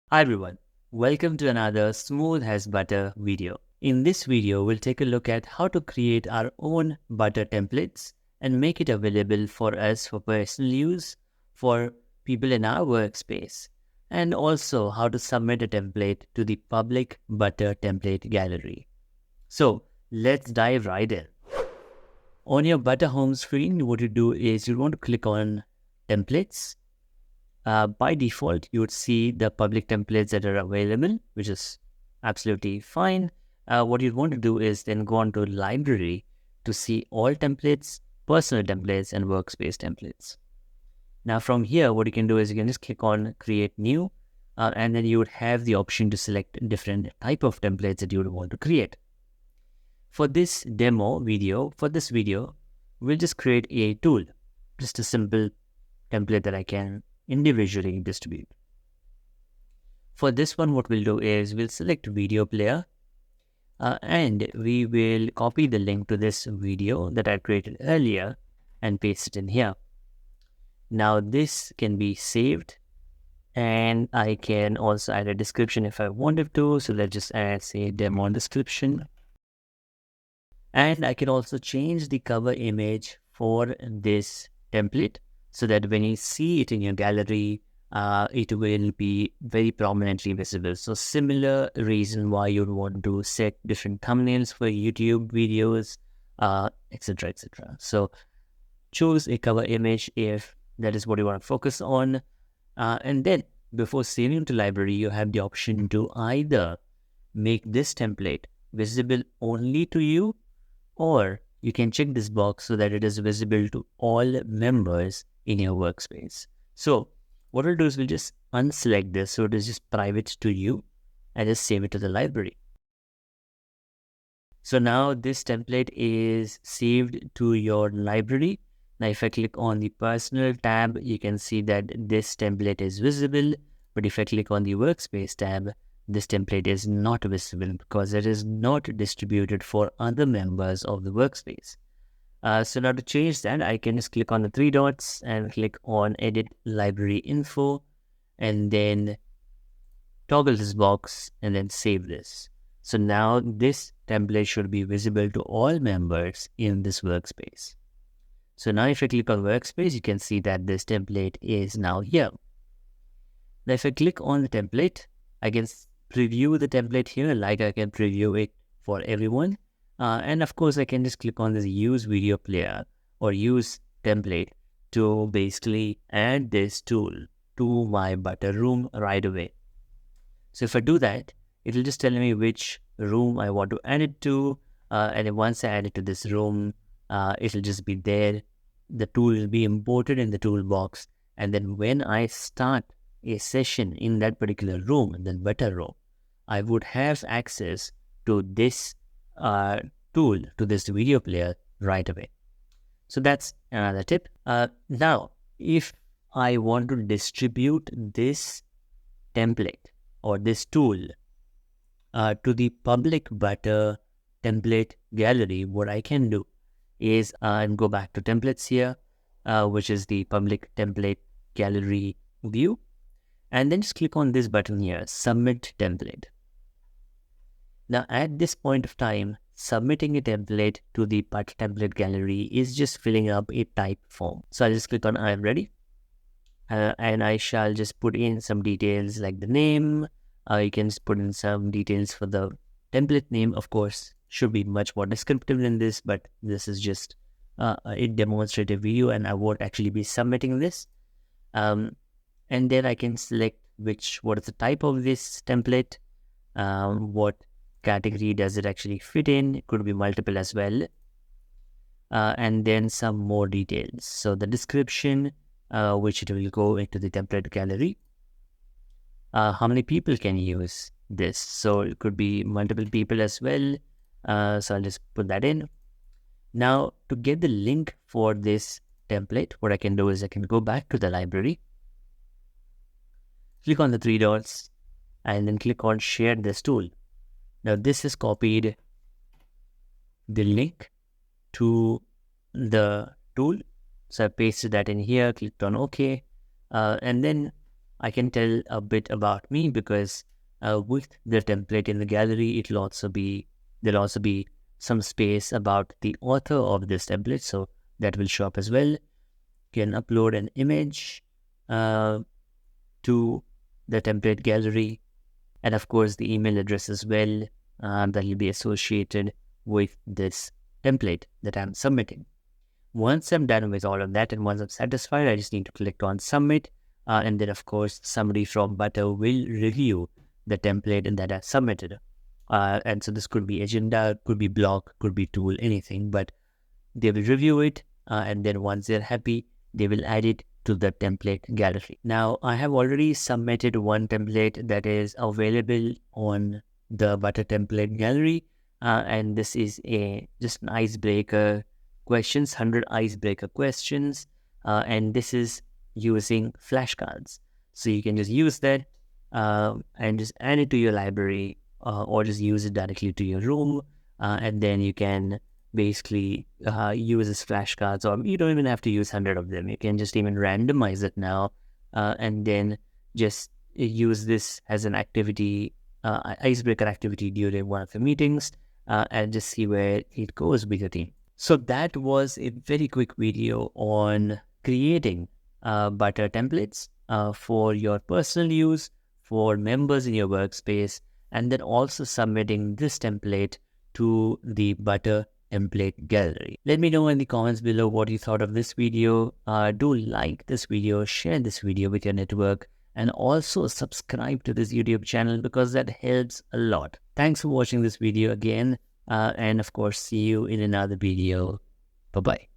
Hi everyone, welcome to another Smooth as Butter video. In this video, we'll take a look at how to create our own butter templates and make it available for us for personal use, for people in our workspace, and also how to submit a template to the public butter template gallery. So let's dive right in. On your butter home screen, what you do is you want to click on templates. By default, you would see the public templates that are available, which is absolutely fine. What you want to do is then go on to library to see all templates, personal templates, and workspace templates. Now from here, what you can do is you can just click on create new, and then you would have the option to select different type of templates that you would want to create. For this video, we'll just create a tool, just a simple template that I can individually distribute. For this one, what we'll do is we'll select video player and we will copy the link to this video that I created earlier and paste it in here. Now this can be saved and I can also add a description if I wanted to. So let's just add, say, demo description. And I can also change the cover image for this template so that when you see it in your gallery, it will be very prominently visible. So similar reason why you'd want to set different thumbnails for YouTube videos, etc., etc. So choose a cover image if that is what you want to focus on. And then before saving to library, you have the option to either make this template visible only to you, or you can check this box so that it is visible to all members in your workspace. So what we'll do is we'll just unselect this so it is just private to you and just save it to the library. So now this template is saved to your library. Now if I click on the personal tab, you can see that this template is visible. But if I click on the workspace tab, this template is not visible because it is not distributed for other members of the workspace. So now to change that, I can just click on the three dots and click on edit library info and then toggle this box and then save this. So now this template should be visible to all members in this workspace. So now if I click on workspace, you can see that this template is now here. Now if I click on the template, I can preview the template here, like I can preview it for everyone. And of course, I can just click on this use video player or use template to basically add this tool to my butter room right away. So if I do that, it will just tell me which room I want to add it to. And then once I add it to this room, it will just be there. The tool will be imported in the toolbox. And then when I start a session in that particular room, in the butter room, I would have access to this tool, to this video player right away. So that's another tip. Now, if I want to distribute this template or this tool to the public butter template gallery, what I can do is go back to templates here, which is the public template gallery view. And then just click on this button here, submit template. Now at this point of time, submitting a template to the butter template gallery is just filling up a type form. So I'll just click on I am ready. And I shall just put in some details like the name. You can just put in some details for the template name. Of course, should be much more descriptive than this, but this is just a demonstrative video and I won't actually be submitting this. And then I can select what is the type of this template, what category does it actually fit in. It could be multiple as well. And then some more details. So the description, which it will go into the template gallery. How many people can use this? So it could be multiple people as well. So I'll just put that in. Now to get the link for this template, what I can do is I can go back to the library, click on the three dots and then click on share this tool. Now this is copied the link to the tool. So I pasted that in here, clicked on OK. And then I can tell a bit about me because with the template in the gallery, there'll also be some space about the author of this template, so that will show up as well. You can upload an image to the template gallery, and of course the email address as well that will be associated with this template that I'm submitting. Once I'm done with all of that and once I'm satisfied, I just need to click on submit. And then, of course, somebody from Butter will review the template that I submitted. And so this could be agenda, could be block, could be tool, anything. But they will review it. And then once they're happy, they will add it to the template gallery. Now, I have already submitted one template that is available on the Butter template gallery. And this is just an icebreaker questions, 100 icebreaker questions, and this is using flashcards. So you can just use that and just add it to your library or just use it directly to your room, and then you can basically use this flashcards, or you don't even have to use 100 of them. You can just even randomize it now and then just use this as an activity, icebreaker activity during one of the meetings, and just see where it goes with your team. So that was a very quick video on creating Butter templates for your personal use, for members in your workspace, and then also submitting this template to the Butter template gallery. Let me know in the comments below what you thought of this video. Do like this video, share this video with your network, and also subscribe to this YouTube channel because that helps a lot. Thanks for watching this video again. And of course, see you in another video. Bye-bye.